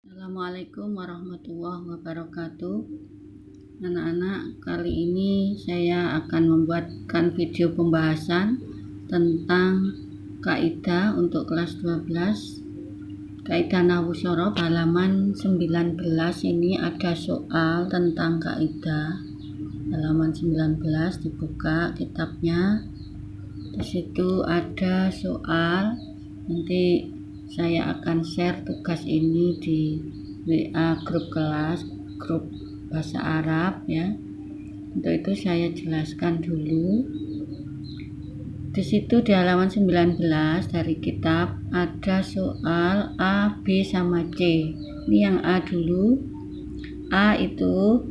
Assalamualaikum warahmatullahi wabarakatuh. Anak-anak, kali ini saya akan membuatkan video pembahasan tentang kaidah untuk kelas 12. Kaidah Nahwu Shorof halaman 19. Ini ada soal tentang kaidah. Halaman 19 dibuka kitabnya. Di situ ada soal. Nanti saya akan share tugas ini di WA grup kelas, grup bahasa Arab ya. Untuk itu saya jelaskan dulu. Di situ di halaman 19 dari kitab ada soal A, B sama C. Ini yang A dulu. A itu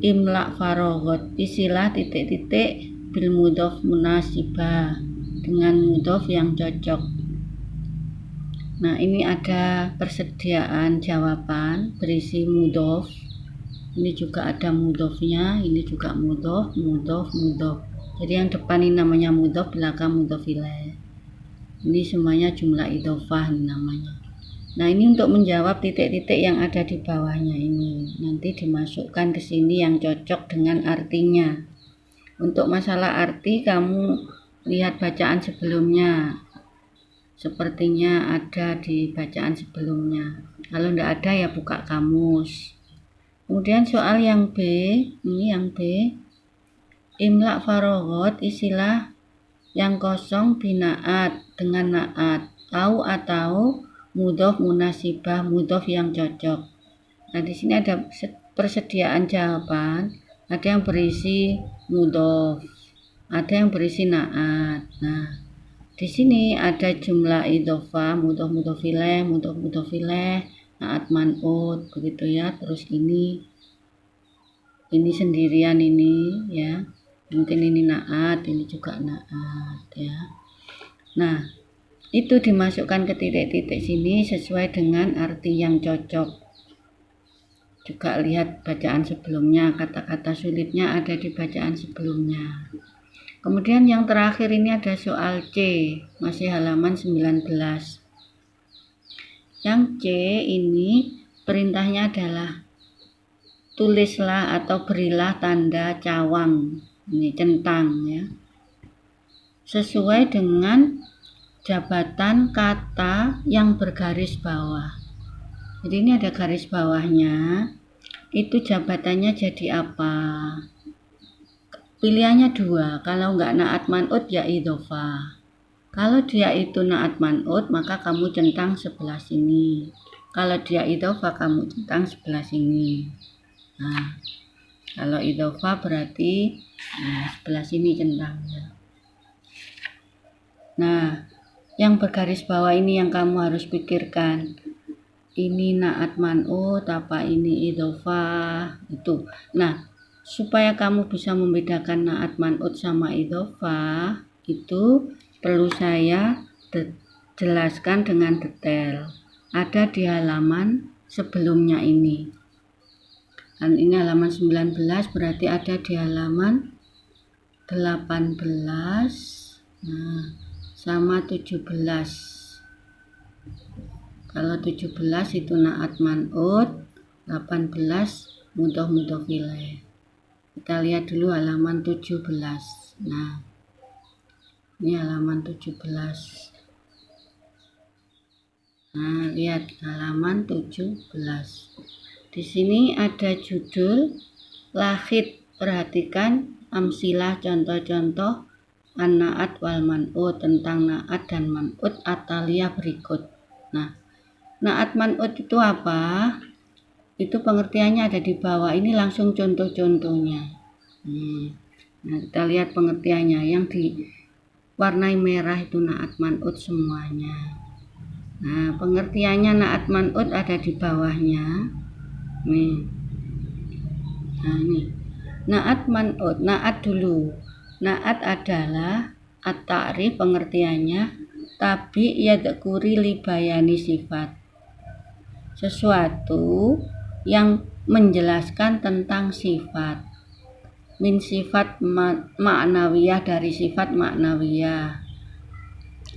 imla farogot, istilah titik-titik bil mudhof munasibah, dengan mudhof yang cocok. Nah, ini ada persediaan jawaban berisi mudhof. Ini juga ada mudhofnya, ini juga mudhof. Jadi yang depan ini namanya mudhof, belakang mudhof ilaih. Ini semuanya jumlah idhofah namanya. Nah, ini untuk menjawab titik-titik yang ada di bawahnya ini. Nanti dimasukkan ke sini yang cocok dengan artinya. Untuk masalah arti kamu lihat bacaan sebelumnya. Sepertinya ada di bacaan sebelumnya. Kalau tidak ada ya buka kamus. Kemudian soal yang B, ini yang B. Imla farogot, istilah yang kosong binaat dengan naat. Atau mudhof munasibah, mudhof yang cocok. Nah, di sini ada persediaan jawaban. Ada yang berisi mudhof, ada yang berisi naat. Nah, di sini ada jumlah idhofah, mudhof mudhof ilaih, naat man'ut, begitu ya. Terus ini sendirian ini ya. Mungkin ini naat, ini juga naat ya. Nah, itu dimasukkan ke titik-titik sini sesuai dengan arti yang cocok. Juga lihat bacaan sebelumnya, kata-kata sulitnya ada di bacaan sebelumnya. Kemudian yang terakhir ini ada soal C, masih halaman 19. Yang C ini perintahnya adalah tulislah atau berilah tanda cawang, ini centang ya, sesuai dengan jabatan kata yang bergaris bawah. Jadi ini ada garis bawahnya, itu jabatannya jadi apa? Pilihannya dua, kalau enggak naat man'ut ya idhofah. Kalau dia itu naat man'ut maka kamu centang sebelah sini. Kalau dia idhofah kamu centang sebelah sini. Nah, kalau idhofah berarti sebelah sini centangnya. Nah, yang bergaris bawah ini yang kamu harus pikirkan. Ini naat man'ut apa ini idhofah itu. Nah, supaya kamu bisa membedakan naat man'ut sama idhofah, itu perlu saya jelaskan dengan detail. Ada di halaman sebelumnya ini. Dan ini halaman 19, berarti ada di halaman 18, nah, sama 17. Kalau 17 itu naat man'ut, 18 mudhof ilaih. Kita lihat dulu halaman 17. Nah, ini halaman 17. Nah, lihat halaman 17. Di sini ada judul lahid. Perhatikan amsilah, contoh-contoh an-naat wal man'ut, tentang naat dan man'ut atalia berikut. Nah, naat man'ut itu apa? Itu pengertiannya ada di bawah. Ini langsung contoh-contohnya. Nah, kita lihat pengertiannya. Yang diwarnai merah itu naat man'ut semuanya. Nah, pengertiannya naat man'ut ada di bawahnya. Nih. Nah, ini. Naat man'ut. Naat dulu. Naat adalah at-ta'rif, pengertiannya tabi yadkuri li bayani sifat. Sesuatu yang menjelaskan tentang sifat, min sifat maknawiyah, dari sifat maknawiyah,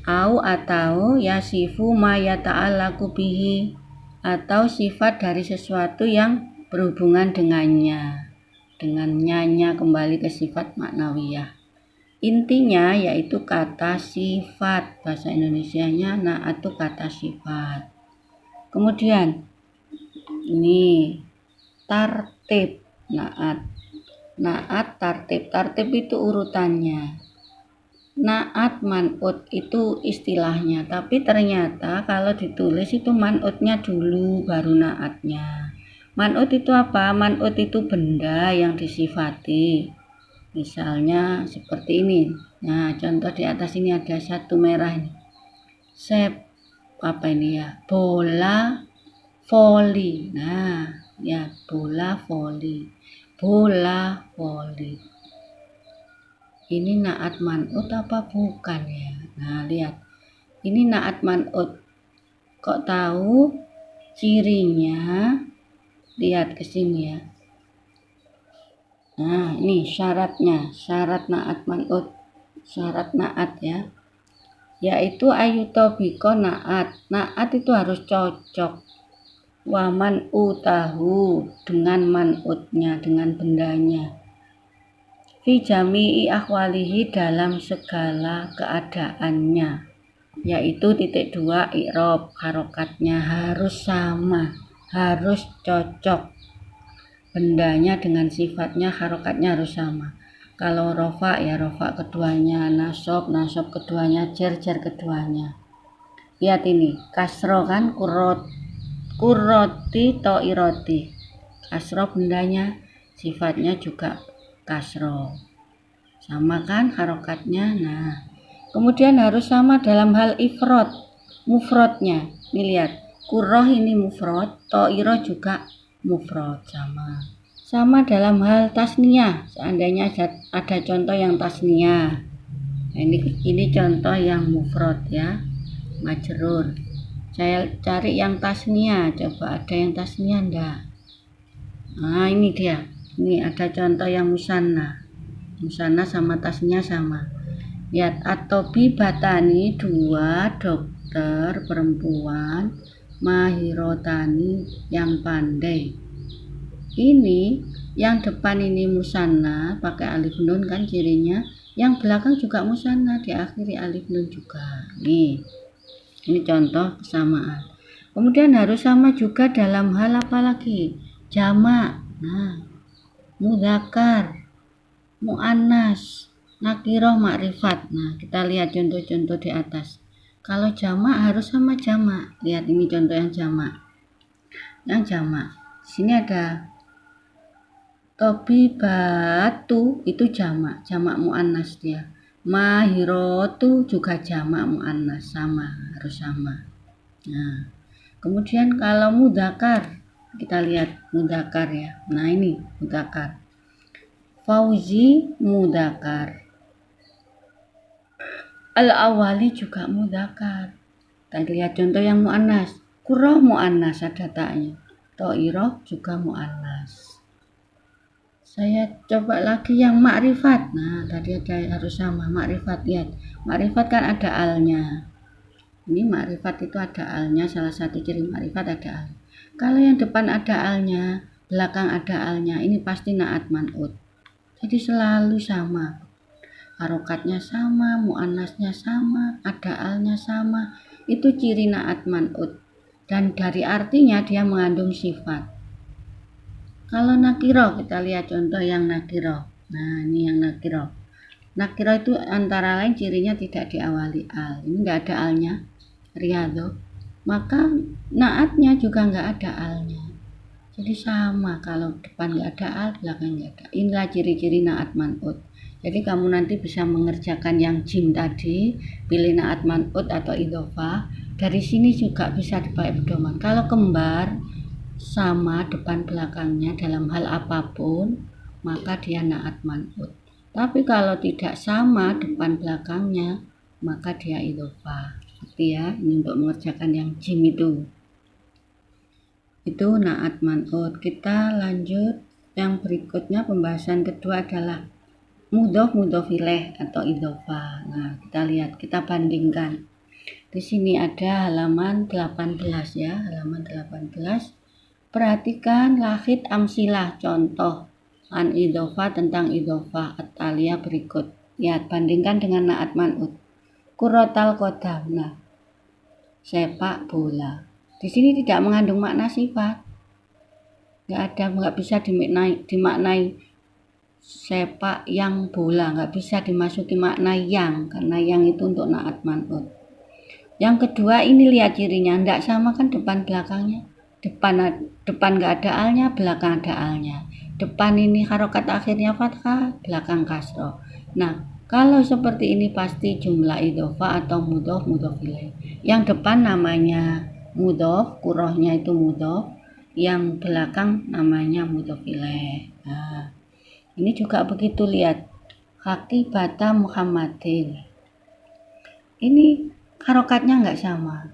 atau yasifu ma yata'allaqu bihi atau sifat dari sesuatu yang berhubungan dengannya. Dengan nyanya kembali ke sifat maknawiyah. Intinya yaitu kata sifat. Bahasa Indonesianya naat itu kata sifat. Kemudian ini tartib naat. Naat tartib. Tartib itu urutannya. Naat man'ut itu istilahnya, tapi ternyata kalau ditulis itu man'utnya dulu baru naatnya. Man'ut itu apa? Man'ut itu benda yang disifati. Misalnya seperti ini. Nah, contoh di atas ini ada satu merah ini. Apa ini ya? Bola voli. Nah, ya bola voli. Bola voli. Ini naat man'ut apa bukan ya? Nah, lihat. Ini naat man'ut. Kok tahu cirinya? Lihat ke sini ya. Nah, ini syaratnya. Syarat naat man'ut. Syarat naat ya. Yaitu ayutobiko naat. Naat itu harus cocok. Waman utahu dengan man'utnya, dengan bendanya. Fi jami'i akhwalihi dalam segala keadaannya. Yaitu titik 2 i'rab, harokatnya harus sama, harus cocok. Bendanya dengan sifatnya, harokatnya harus sama. Kalau rofa ya rofa keduanya, nasob keduanya, jer keduanya. Lihat ini, kasro kan kuroti to'iroti. Kasro bendanya, sifatnya juga kasro. Sama kan harokatnya. Nah, kemudian harus sama dalam hal ifrod, mufrodnya. Ini lihat, kurroh ini mufrod, to'iro juga mufrad sama dalam hal tasniyah. Seandainya ada contoh yang tasniyah, nah, ini contoh yang mufrad ya, majrur. Saya cari yang tasniyah, coba ada yang tasniyah enggak? Nah, ini dia, ini ada contoh yang musanna sama tasniyah sama. Lihat, at-tobibatani 2 dokter perempuan, mahirotani yang pandai. Ini yang depan ini musanna pakai alif nun kan cirinya, yang belakang juga musanna diakhiri alif nun juga. Nih, ini contoh kesamaan. Kemudian harus sama juga dalam hal apa lagi? Jamak. Nah, mudzakkar, muannas, nakiroh, makrifat. Nah, kita lihat contoh-contoh di atas. Kalau jamak harus sama jamak. Lihat ini contoh yang jamak. Yang jamak. Sini ada tobibatu, itu jamak muannas dia. Mahirotu juga jamak muannas, sama, harus sama. Nah, kemudian kalau mudzakkar, kita lihat mudzakkar ya. Nah, ini mudzakkar. Fauzi mudzakkar. Al-awali juga mudzakkar. Kita lihat contoh yang muannas. Kurroh muannas ada taknya. To'iroh juga muannas. Saya coba lagi yang makrifat. Nah, tadi ada harus sama makrifat. Lihat, makrifat kan ada alnya. Ini makrifat itu ada alnya, salah satu ciri makrifat ada al. Kalau yang depan ada alnya, belakang ada alnya, ini pasti naat man'ut. Jadi selalu sama. Harokatnya sama, muannasnya sama, ada alnya sama. Itu ciri naat man'ut. Dan dari artinya dia mengandung sifat. Kalau nakiro, kita lihat contoh yang nakiro. Nah, ini yang nakiro. Nakiro itu antara lain cirinya tidak diawali al. Ini enggak ada alnya, riyadho. Maka naatnya juga enggak ada alnya. Jadi sama, kalau depan enggak ada al, belakang enggak ada. Inilah ciri-ciri naat man'ut. Jadi kamu nanti bisa mengerjakan yang jim tadi, pilih naat man'ut atau idhofah. Dari sini juga bisa dipakai pedoman. Kalau kembar, sama depan belakangnya dalam hal apapun, maka dia naat man'ut. Tapi kalau tidak sama depan belakangnya, maka dia idhofah. Seperti ya, ini untuk mengerjakan yang jim itu naat man'ut. Kita lanjut yang berikutnya. Pembahasan kedua adalah mudhof ilaih atau idhofah. Nah, kita lihat, kita bandingkan. Di sini ada halaman 18 ya, halaman 18. Perhatikan lahid amsilah, contoh an idhofah, tentang idhofah at-taliyah berikut. Lihat, bandingkan dengan na'at man'ut. Kurotal qodam. Nah, sepak bola. Di sini tidak mengandung makna sifat. Nggak bisa dimaknai sepak yang bola, nggak bisa dimasuki makna yang, karena yang itu untuk na'at man'ut. Yang kedua, ini lihat cirinya, nggak sama kan depan belakangnya. Depan nggak ada alnya, belakang ada alnya. Depan ini harokat akhirnya fathah, belakang kasroh. Nah, kalau seperti ini pasti jumlah idhofah atau mudhof ilaih. Yang depan namanya mudhof, kurohnya itu mudhof, yang belakang namanya mudhof ilaih. Nah, ini juga begitu, lihat. Hakibata Muhammadin. Ini harokatnya nggak sama.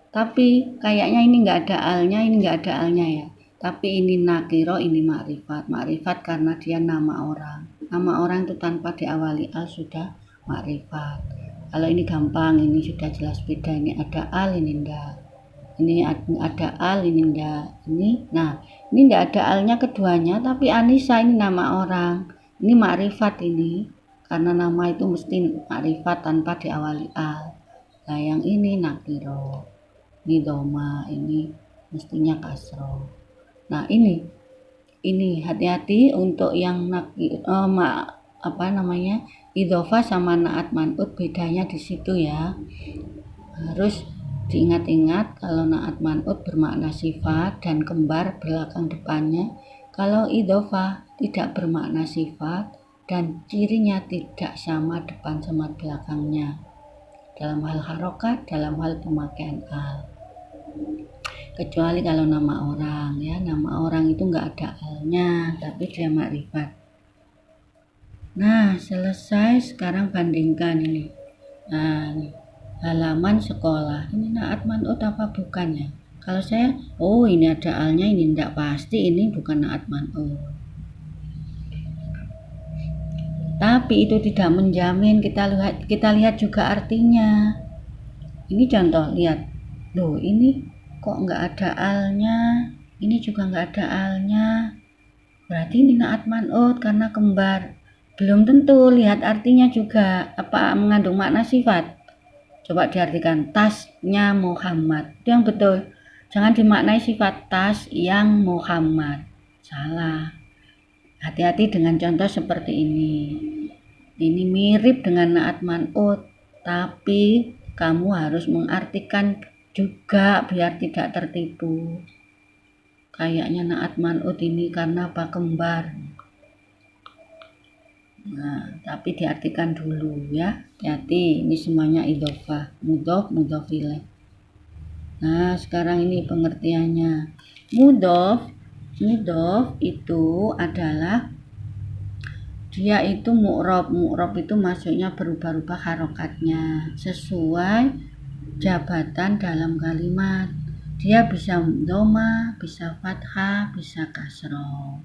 Tapi kayaknya ini nggak ada alnya, ini nggak ada alnya ya. Tapi ini nakiro, ini makrifat. Makrifat karena dia nama orang. Nama orang itu tanpa diawali al sudah makrifat. Kalau ini gampang, ini sudah jelas beda. Ini ada al, ini enggak. Ini ada al, ini enggak. Nah, ini enggak ada alnya keduanya, tapi Anissa ini nama orang. Ini makrifat ini. Karena nama itu mesti makrifat tanpa diawali al. Nah, yang ini nakiro. Ini doma, ini mestinya kasro. Nah, ini hati-hati untuk yang idhofah sama na'at man'ut, bedanya di situ ya. Harus diingat-ingat, kalau na'at man'ut bermakna sifat dan kembar belakang depannya. Kalau idhofah tidak bermakna sifat dan cirinya tidak sama depan sama belakangnya. Dalam hal harokat, dalam hal pemakaian al. Kecuali kalau nama orang ya, nama orang itu nggak ada alnya, tapi dia makrifat. Nah, selesai. Sekarang bandingkan ini. Nah, ini halaman sekolah. Ini na'at man'ut apa bukan ya? Kalau saya, oh ini ada alnya, ini enggak, pasti ini bukan na'at man'ut. Tapi itu tidak menjamin. Kita lihat juga artinya. Ini contoh, lihat. Loh, ini kok nggak ada alnya, ini juga nggak ada alnya, berarti ini na'at man'ut karena kembar. Belum tentu, lihat artinya juga, apa mengandung makna sifat. Coba diartikan, tasnya Muhammad, itu yang betul. Jangan dimaknai sifat tas yang Muhammad, salah. Hati-hati dengan contoh seperti ini. Ini mirip dengan na'at man'ut, tapi kamu harus mengartikan juga biar tidak tertipu. Kayaknya na'at man'ut ini karena apa, kembar. Nah, tapi diartikan dulu ya. Hati-hati, ini semuanya idhofah, mudhof ilaih. Nah, sekarang ini pengertiannya. Mudhof itu adalah dia itu mu'rob. Mu'rob itu maksudnya berubah-ubah harokatnya sesuai jabatan dalam kalimat. Dia bisa doma, bisa fathah, bisa kasroh.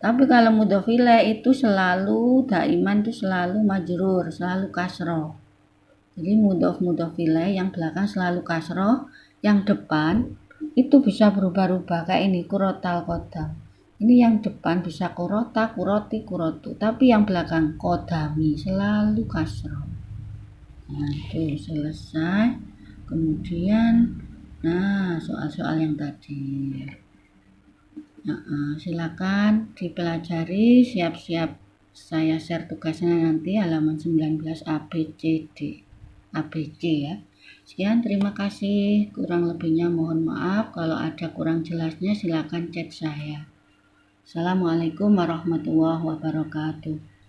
Tapi kalau mudhof ilaih itu selalu daiman, itu selalu majrur, selalu kasroh. Jadi mudhof ilaih yang belakang selalu kasroh, yang depan itu bisa berubah-ubah kayak ini, kurotal qodam. Ini yang depan bisa kurota, kuroti, kurotu, tapi yang belakang kodami selalu kasroh. Nah, itu selesai. Kemudian soal-soal yang tadi. Silakan dipelajari, siap-siap saya share tugasnya nanti halaman 19 ABC ya. Sekian, terima kasih. Kurang lebihnya mohon maaf. Kalau ada kurang jelasnya silakan chat saya. Assalamualaikum warahmatullahi wabarakatuh.